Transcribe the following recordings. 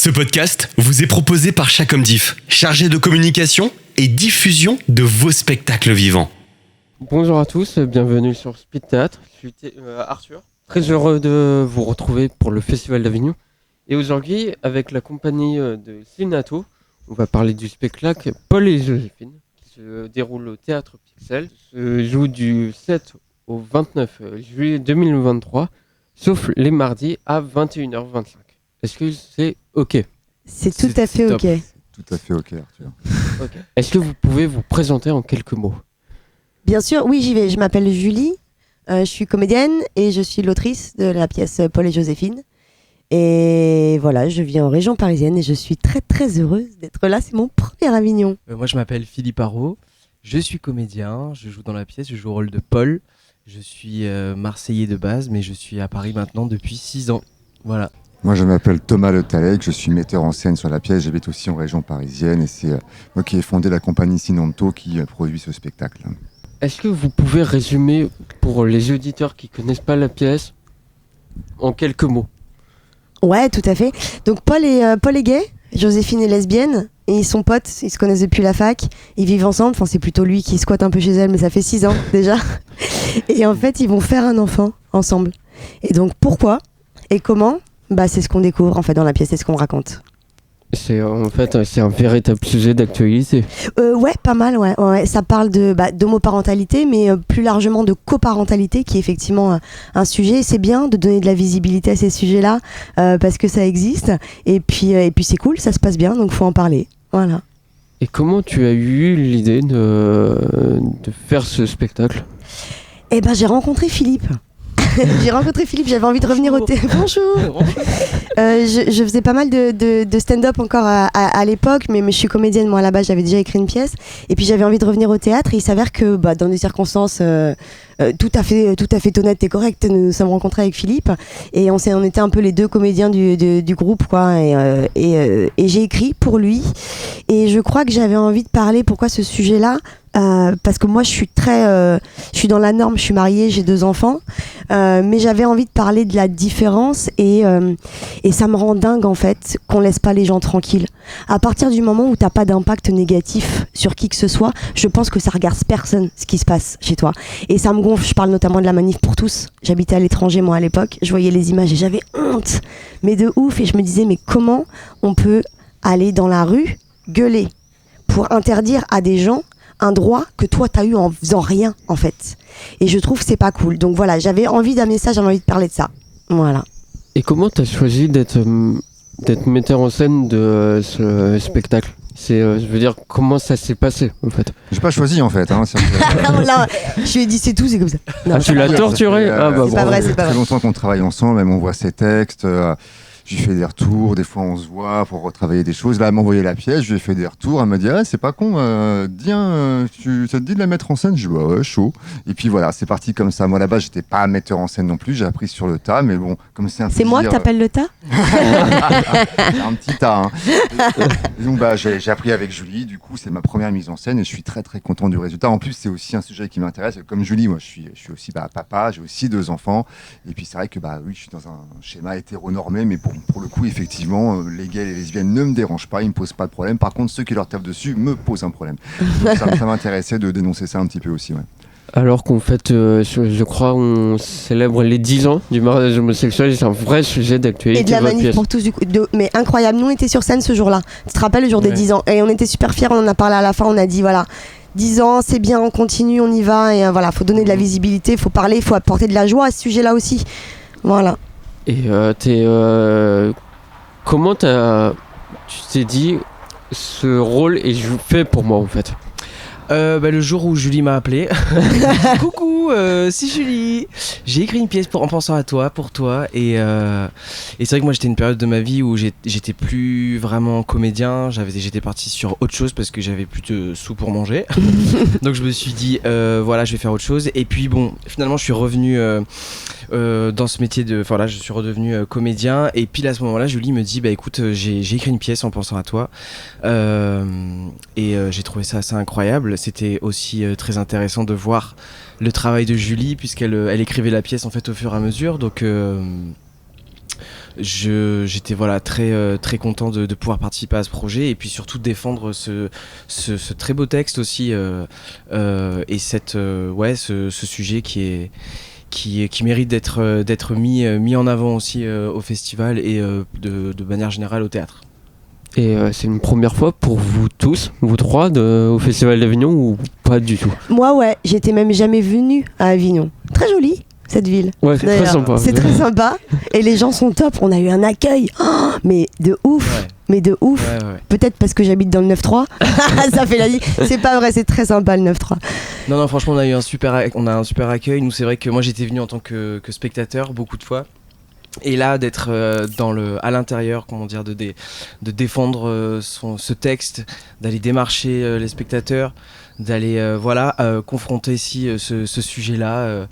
Ce podcast vous est proposé par Chacomdiff, chargé de communication et diffusion de vos spectacles vivants. Bonjour à tous, bienvenue sur Speed Théâtre. Je suis Arthur, très heureux de vous retrouver pour le Festival d'Avignon. Et aujourd'hui, avec la compagnie de Sinato, on va parler du spectacle Paul et Joséphine, qui se déroule au Théâtre Pixel, se joue du 7 au 29 juillet 2023, sauf les mardis à 21h25. Est-ce que c'est OK? C'est tout à fait OK. Tout à fait OK, Arthur. Okay. Est-ce que vous pouvez vous présenter en quelques mots? Bien sûr, oui, j'y vais. Je m'appelle Julie, je suis comédienne et je suis l'autrice de la pièce Paul et Joséphine. Et voilà, je vis en région parisienne et je suis très très heureuse d'être là. C'est mon premier Avignon. Moi, je m'appelle Philippe Arrault, je suis comédien, je joue dans la pièce, je joue au rôle de Paul. Je suis marseillais de base, mais je suis à Paris maintenant depuis 6 ans. Voilà. Moi, je m'appelle Thomas Le Talec, je suis metteur en scène sur la pièce, j'habite aussi en région parisienne et c'est moi qui ai fondé la compagnie Sinanto qui produit ce spectacle. Est-ce que vous pouvez résumer pour les auditeurs qui ne connaissent pas la pièce en quelques mots? Ouais, tout à fait. Donc Paul est gay, Joséphine est lesbienne et ils sont potes, ils se connaissent depuis la fac, ils vivent ensemble, enfin c'est plutôt lui qui squatte un peu chez elle mais ça fait 6 ans déjà. Et en fait ils vont faire un enfant ensemble. Et donc pourquoi et comment? Bah c'est ce qu'on découvre en fait dans la pièce, c'est ce qu'on raconte. C'est un véritable sujet d'actualité. Ouais, pas mal, ouais. Ça parle d'homoparentalité, mais plus largement de coparentalité, qui est effectivement un sujet. C'est bien de donner de la visibilité à ces sujets-là, parce que ça existe. Et puis c'est cool, ça se passe bien, donc faut en parler. Voilà. Et comment tu as eu l'idée de faire ce spectacle? Eh ben, j'ai rencontré Philippe. J'avais envie de revenir au théâtre. Bonjour. Je faisais pas mal de stand-up encore à l'époque, mais je suis comédienne, moi là-bas j'avais déjà écrit une pièce, et puis j'avais envie de revenir au théâtre, et il s'avère que dans des circonstances tout à fait honnêtes et correctes, nous nous sommes rencontrés avec Philippe, et on était un peu les deux comédiens du groupe, quoi, et j'ai écrit pour lui, et je crois que j'avais envie de parler, pourquoi ce sujet-là? Parce que moi je suis dans la norme, je suis mariée, j'ai 2 enfants, mais j'avais envie de parler de la différence et ça me rend dingue en fait qu'on laisse pas les gens tranquilles. À partir du moment où t'as pas d'impact négatif sur qui que ce soit, je pense que ça regarde personne ce qui se passe chez toi. Et ça me gonfle, je parle notamment de la manif pour tous. J'habitais à l'étranger moi à l'époque, je voyais les images et j'avais honte, mais de ouf, et je me disais mais comment on peut aller dans la rue gueuler pour interdire à des gens un droit que toi t'as eu en faisant rien en fait, et je trouve que c'est pas cool. Donc voilà, j'avais envie d'un message, j'avais envie de parler de ça. Voilà. Et comment t'as choisi d'être metteur en scène de ce spectacle? Je veux dire, comment ça s'est passé en fait? J'ai pas choisi en fait. Non, là, je lui ai dit c'est tout, c'est comme ça. Non, tu l'as torturé? C'est pas vrai, c'est pas vrai. Ça fait longtemps qu'on travaille ensemble, même on voit ses textes. Je lui fais des retours, des fois on se voit pour retravailler des choses. Là, elle m'a envoyé la pièce, je lui ai fait des retours. Elle m'a dit c'est pas con, ça te dit de la mettre en scène? Je dis bah ouais, chaud. Et puis voilà, c'est parti comme ça. Moi là-bas, j'étais pas metteur en scène non plus, j'ai appris sur le tas, mais bon, comme c'est un C'est moi que t'appelles le tas? C'est un petit tas. Hein. Et donc j'ai appris avec Julie, du coup c'est ma première mise en scène et je suis très très content du résultat. En plus, c'est aussi un sujet qui m'intéresse. Comme Julie, moi je suis aussi papa, j'ai aussi 2 enfants. Et puis c'est vrai que oui, je suis dans un schéma hétéronormé, mais pour le coup, effectivement, les gays et les lesbiennes ne me dérangent pas, ils me posent pas de problème. Par contre, ceux qui leur tapent dessus me posent un problème. Donc ça m'intéressait de dénoncer ça un petit peu aussi, ouais. Alors qu'en fait, je crois, on célèbre les 10 ans du mariage homosexuel, c'est un vrai sujet d'actualité. Et de la manif pour tous, du coup. Mais incroyable, nous on était sur scène ce jour-là. Tu te rappelles, le jour des 10 ans? Et on était super fiers, on en a parlé à la fin, on a dit voilà, 10 ans, c'est bien, on continue, on y va. Et voilà, faut donner de la visibilité, faut parler, faut apporter de la joie à ce sujet-là aussi. Voilà. Et comment tu t'es dit ce rôle est fait pour moi en fait? Le jour où Julie m'a appelé, coucou, c'est Julie. J'ai écrit une pièce en pensant à toi, pour toi, et c'est vrai que moi j'étais une période de ma vie où j'étais plus vraiment comédien. J'étais parti sur autre chose parce que j'avais plus de sous pour manger. Donc je me suis dit voilà, je vais faire autre chose. Et puis bon, finalement je suis revenu dans ce métier je suis redevenu comédien. Et puis à ce moment-là, Julie me dit écoute, j'ai écrit une pièce en pensant à toi, et j'ai trouvé ça assez incroyable. C'était aussi très intéressant de voir le travail de Julie puisqu'elle écrivait la pièce en fait au fur et à mesure. Donc j'étais voilà très content de pouvoir participer à ce projet et puis surtout de défendre ce très beau texte aussi et ce sujet qui mérite d'être mis en avant aussi au festival et de manière générale au théâtre. Et c'est une première fois pour vous tous, vous trois, au Festival d'Avignon ou pas du tout? Moi, ouais, j'étais même jamais venue à Avignon. Très jolie, cette ville. Ouais, c'est très D'ailleurs, sympa. C'est très sympa. Et les gens sont top. On a eu un accueil. Oh, mais de ouf. Ouais. Mais de ouf. Ouais. Peut-être parce que j'habite dans le 9-3. Ça fait la vie. C'est pas vrai, c'est très sympa le 9-3. Non, franchement, on a un super accueil. Nous, c'est vrai que moi, j'étais venu en tant que spectateur beaucoup de fois. Et là, d'être à l'intérieur, comment dire, de défendre ce texte, d'aller démarcher les spectateurs, d'aller confronter ce sujet-là,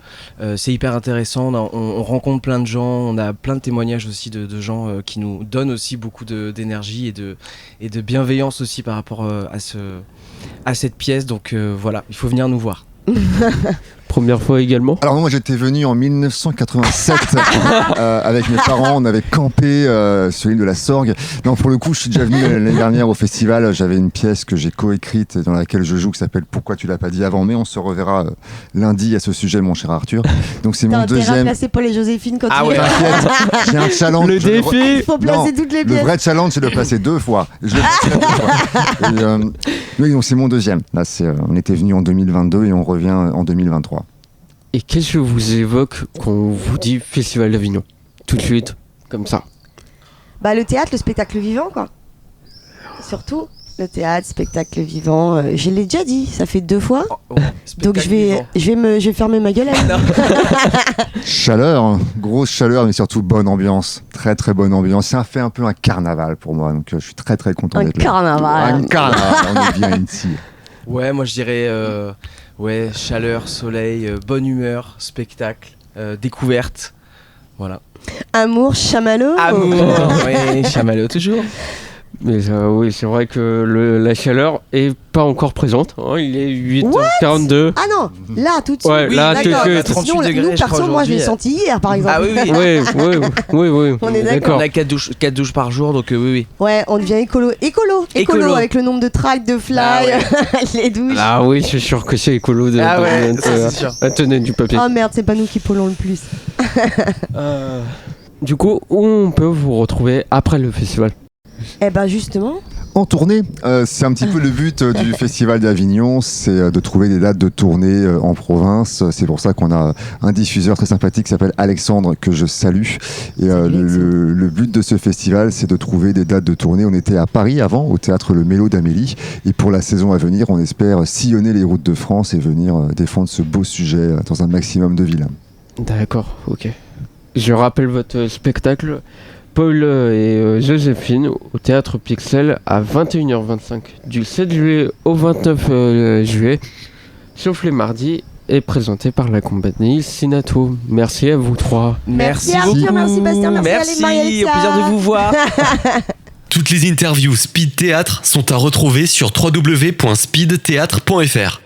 c'est hyper intéressant. On rencontre plein de gens, on a plein de témoignages aussi de gens qui nous donnent aussi beaucoup d'énergie et de bienveillance aussi par rapport à cette pièce. Donc voilà, il faut venir nous voir. Première fois également? Alors moi j'étais venu en 1987 avec mes parents, on avait campé sur l'île de la Sorgue. Non, pour le coup je suis déjà venu l'année dernière au festival, j'avais une pièce que j'ai coécrite et dans laquelle je joue qui s'appelle Pourquoi tu l'as pas dit avant, mais on se reverra lundi à ce sujet mon cher Arthur. Donc c'est mon deuxième... Placé Paul et Joséphine quand Ah il ouais. est... T'inquiète, j'ai un challenge. Le défi. Il faut placer toutes les Le pièces. vrai challenge c'est de le placer 2 fois. Je l'ai placé 2 fois. Et, oui, donc c'est mon deuxième. Là on était venu en 2022 et on revient en 2023. Et qu'est-ce que vous évoque quand on vous dit Festival d'Avignon? Tout de suite, comme ça. Bah le théâtre, le spectacle vivant quoi. Surtout le théâtre, spectacle vivant. Je l'ai déjà dit, ça fait 2 fois. Donc je vais fermer ma gueule. Chaleur, grosse chaleur, mais surtout bonne ambiance. Très très bonne ambiance. Ça fait un peu un carnaval pour moi, donc je suis très très content Un d'être là. carnaval. Un carnaval, on est bien ici. Ouais, moi je dirais chaleur, soleil, bonne humeur, spectacle, découverte. Voilà. Amour, chamallow. Amour, oui, chamallow toujours. Mais oui, c'est vrai que la chaleur est pas encore présente. Hein, il est 8h42. Ah non, là tout de suite. Ouais, Oui, là, d'accord, tout de à suite. 38 Sinon, degrés, nous, je crois, perso, moi je l'ai aujourd'hui. senti hier par exemple. Ah oui, oui. Oui. On est On d'accord. a 4 douches par jour, donc oui. Ouais, on devient écolo avec le nombre de tracks, de fly, Ah ouais. les douches. Ah oui, je suis sûr que c'est écolo de Ah ouais, mettre, ça, c'est sûr. à tenir du papier. Oh merde, c'est pas nous qui polluons le plus. Du coup, où on peut vous retrouver après le festival? Eh ben justement, En tournée, c'est un petit peu le but du Festival d'Avignon, c'est de trouver des dates de tournée en province. C'est pour ça qu'on a un diffuseur très sympathique qui s'appelle Alexandre, que je salue. Et le but de ce festival, c'est de trouver des dates de tournée. On était à Paris avant, au théâtre Le Mélo d'Amélie. Et pour la saison à venir, on espère sillonner les routes de France et venir défendre ce beau sujet dans un maximum de villes. D'accord, ok. Je rappelle votre spectacle Paul et Joséphine au théâtre Pixel à 21h25 du 7 juillet au 29 juillet, sauf les mardis, et présenté par la compagnie Sinato. Merci à vous trois. Merci beaucoup. Arthur, merci Bastien, merci Marie-Alexia. Au plaisir de vous voir. Toutes les interviews Speed Théâtre sont à retrouver sur www.speedtheatre.fr.